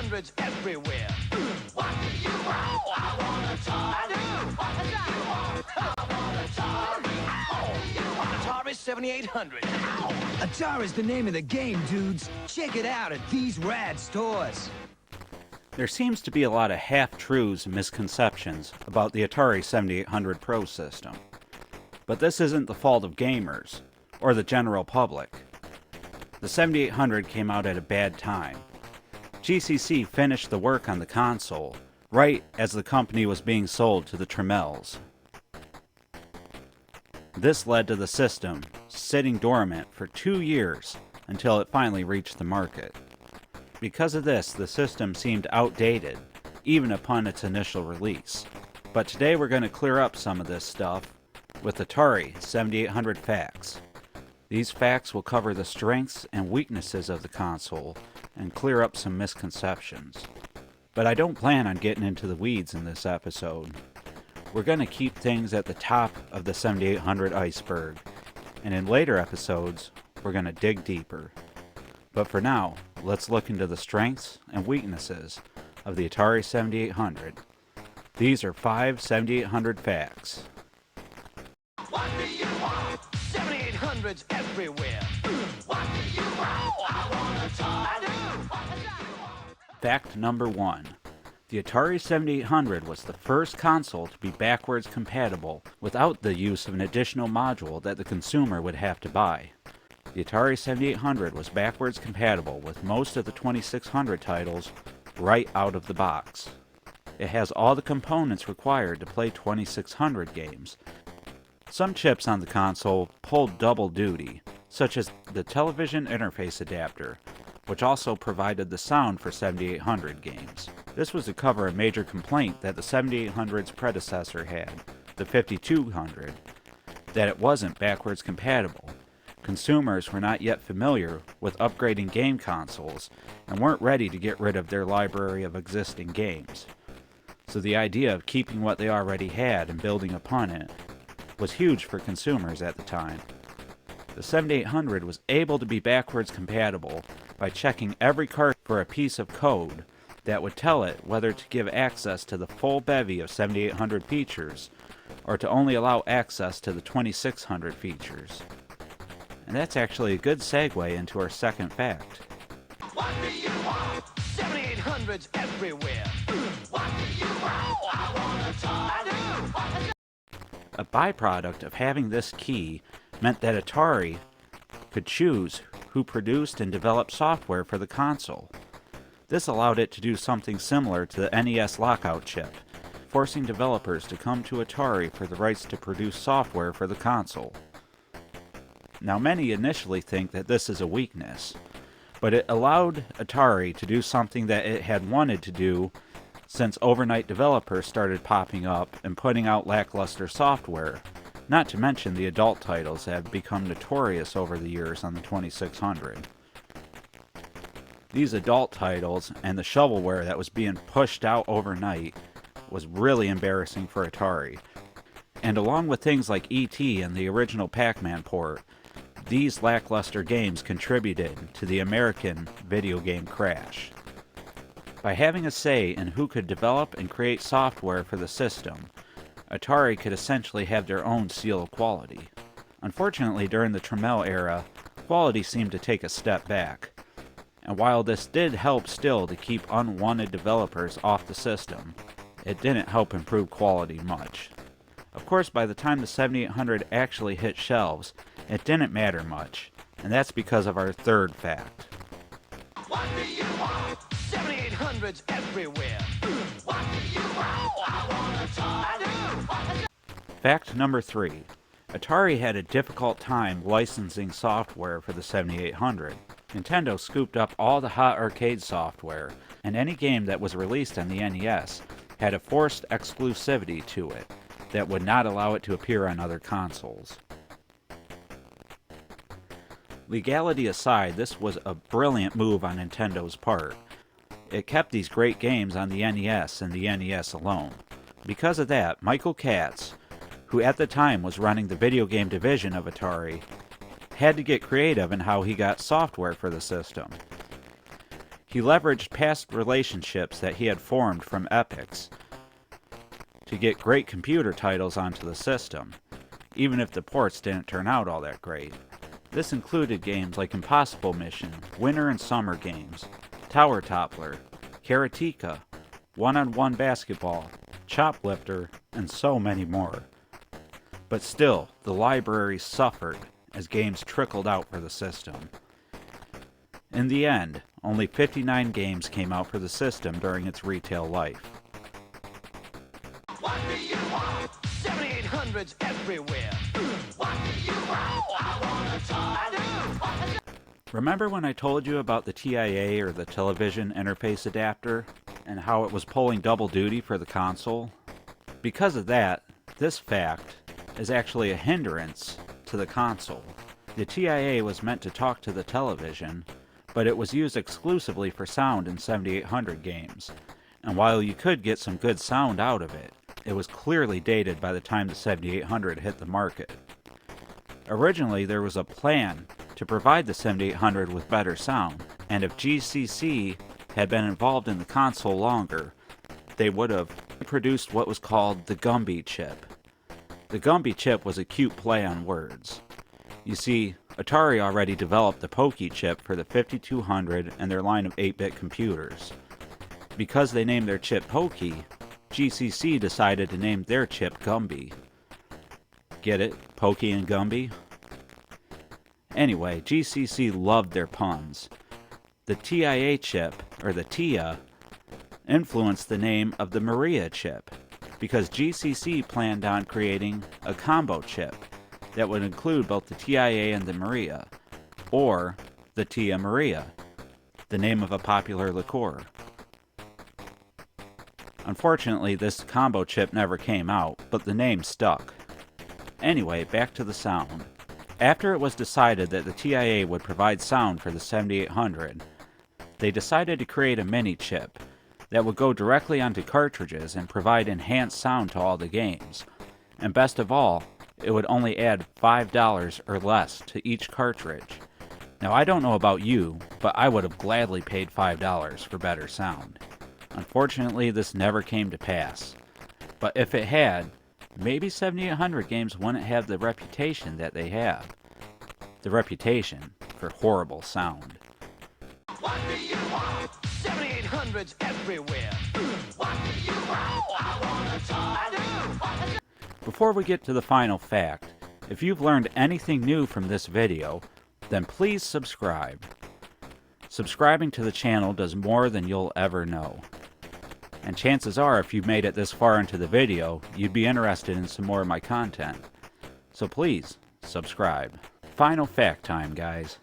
7800s everywhere. What do you want? I want Atari. I do. What do you want? I want Atari. Ow! You want Atari 7800. Ow! Atari's the name of the game, dudes. Check it out at these rad stores. There seems to be a lot of half-truths and misconceptions about the Atari 7800 Pro system. But this isn't the fault of gamers, or the general public. The 7800 came out at a bad time. GCC finished the work on the console, right as the company was being sold to the Tremels. This led to the system sitting dormant for 2 years until it finally reached the market. Because of this, the system seemed outdated, even upon its initial release. But today we're going to clear up some of this stuff with Atari 7800 facts. These facts will cover the strengths and weaknesses of the console and clear up some misconceptions. But I don't plan on getting into the weeds in this episode. We're going to keep things at the top of the 7800 iceberg, and in later episodes, we're going to dig deeper. But for now, let's look into the strengths and weaknesses of the Atari 7800. These are 5 7800 facts. What do you want? 7800s everywhere. What do you want? I want Atari. I do. What do you want? Fact number 1. The Atari 7800 was the first console to be backwards compatible without the use of an additional module that the consumer would have to buy. The Atari 7800 was backwards compatible with most of the 2600 titles right out of the box. It has all the components required to play 2600 games. Some chips on the console pulled double duty, such as the television interface adapter, which also provided the sound for 7800 games. This was to cover a major complaint that the 7800's predecessor had, the 5200, that it wasn't backwards compatible. Consumers were not yet familiar with upgrading game consoles and weren't ready to get rid of their library of existing games. So the idea of keeping what they already had and building upon it was huge for consumers at the time. The 7800 was able to be backwards compatible by checking every cart for a piece of code that would tell it whether to give access to the full bevy of 7800 features or to only allow access to the 2600 features. And that's actually a good segue into our second fact. What do you want? 7800s everywhere. What do you want? I want Atari. I do. What do you... A byproduct of having this key meant that Atari could choose who produced and developed software for the console. This allowed it to do something similar to the NES lockout chip, forcing developers to come to Atari for the rights to produce software for the console. Now, many initially think that this is a weakness, but it allowed Atari to do something that it had wanted to do since overnight developers started popping up and putting out lackluster software, not to mention the adult titles that have become notorious over the years on the 2600. These adult titles and the shovelware that was being pushed out overnight was really embarrassing for Atari. And along with things like E.T. and the original Pac-Man port, these lackluster games contributed to the American video game crash. By having a say in who could develop and create software for the system, Atari could essentially have their own seal of quality. Unfortunately, during the Tremel era, quality seemed to take a step back. And while this did help still to keep unwanted developers off the system, it didn't help improve quality much. Of course, by the time the 7800 actually hit shelves, it didn't matter much, and that's because of our third fact. What do you want? 7800s everywhere. What do you want? I want Atari. I do. What do you... Fact number 3. Atari had a difficult time licensing software for the 7800. Nintendo scooped up all the hot arcade software, and any game that was released on the NES had a forced exclusivity to it that would not allow it to appear on other consoles. Legality aside, this was a brilliant move on Nintendo's part. It kept these great games on the NES and the NES alone. Because of that, Michael Katz, who at the time was running the video game division of Atari, had to get creative in how he got software for the system. He leveraged past relationships that he had formed from Epics to get great computer titles onto the system, even if the ports didn't turn out all that great. This included games like Impossible Mission, Winter and Summer Games, Tower Toppler, Karateka, One-on-One Basketball, Choplifter, and so many more. But still, the library suffered as games trickled out for the system. In the end, only 59 games came out for the system during its retail life. What do you want? 7800s everywhere. What do you want? I want a Atari. I do. Remember when I told you about the TIA, or the television interface adapter, and how it was pulling double duty for the console? Because of that, this fact is actually a hindrance to the console. The TIA was meant to talk to the television, but it was used exclusively for sound in 7800 games, and while you could get some good sound out of it, it was clearly dated by the time the 7800 hit the market. Originally, there was a plan to provide the 7800 with better sound, and if GCC had been involved in the console longer, they would have produced what was called the Gumby chip. The Gumby chip was a cute play on words. You see, Atari already developed the Pokey chip for the 5200 and their line of 8-bit computers. Because they named their chip Pokey, GCC decided to name their chip Gumby. Get it? Pokey and Gumby? Anyway, GCC loved their puns. The TIA chip, or the TIA, influenced the name of the Maria chip, because GCC planned on creating a combo chip that would include both the TIA and the Maria, or the Tia Maria, the name of a popular liqueur. Unfortunately, this combo chip never came out, but the name stuck. Anyway, back to the sound. After it was decided that the TIA would provide sound for the 7800, they decided to create a mini chip that would go directly onto cartridges and provide enhanced sound to all the games. And best of all, it would only add $5 or less to each cartridge. Now, I don't know about you, but I would have gladly paid $5 for better sound. Unfortunately, this never came to pass. But if it had, maybe 7800 games wouldn't have the reputation that they have. The reputation for horrible sound. What do you want? 7800s everywhere. What do you want? I want a Atari. I do. Before we get to the final fact, if you've learned anything new from this video, then please subscribe. Subscribing to the channel does more than you'll ever know. And chances are, if you've made it this far into the video, you'd be interested in some more of my content. So please, subscribe. Final fact time, guys.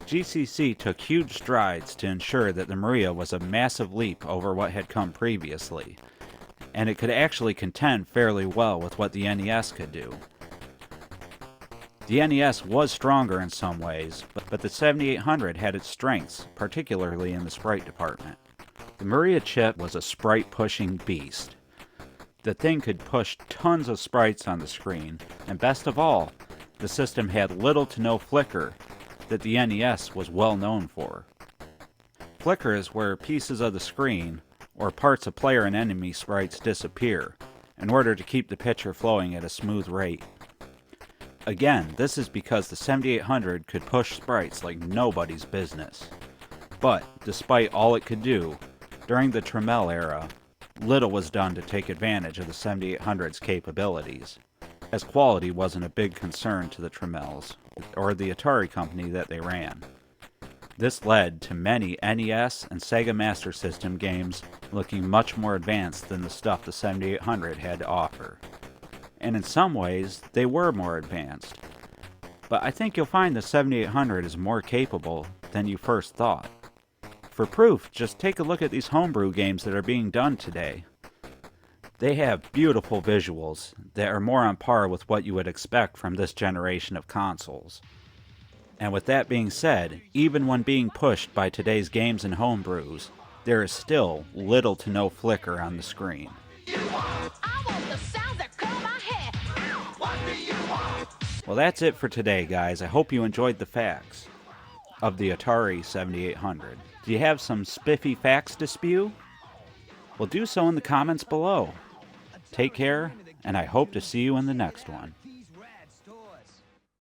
GCC took huge strides to ensure that the Maria was a massive leap over what had come previously, and it could actually contend fairly well with what the NES could do. The NES was stronger in some ways, but the 7800 had its strengths, particularly in the sprite department. The Maria chip was a sprite-pushing beast. The thing could push tons of sprites on the screen, and best of all, the system had little to no flicker that the NES was well known for. Flicker is where pieces of the screen, or parts of player and enemy sprites, disappear, in order to keep the picture flowing at a smooth rate. Again, this is because the 7800 could push sprites like nobody's business. But, despite all it could do, during the Tramiel era, little was done to take advantage of the 7800's capabilities, as quality wasn't a big concern to the Tramiels, or the Atari company that they ran. This led to many NES and Sega Master System games looking much more advanced than the stuff the 7800 had to offer. And in some ways, they were more advanced. But I think you'll find the 7800 is more capable than you first thought. For proof, just take a look at these homebrew games that are being done today. They have beautiful visuals that are more on par with what you would expect from this generation of consoles. And with that being said, even when being pushed by today's games and homebrews, there is still little to no flicker on the screen. Well, that's it for today, guys. I hope you enjoyed the facts. of the Atari 7800. Do you have some spiffy facts to spew? Well, do so in the comments below. Take care, and I hope to see you in the next one.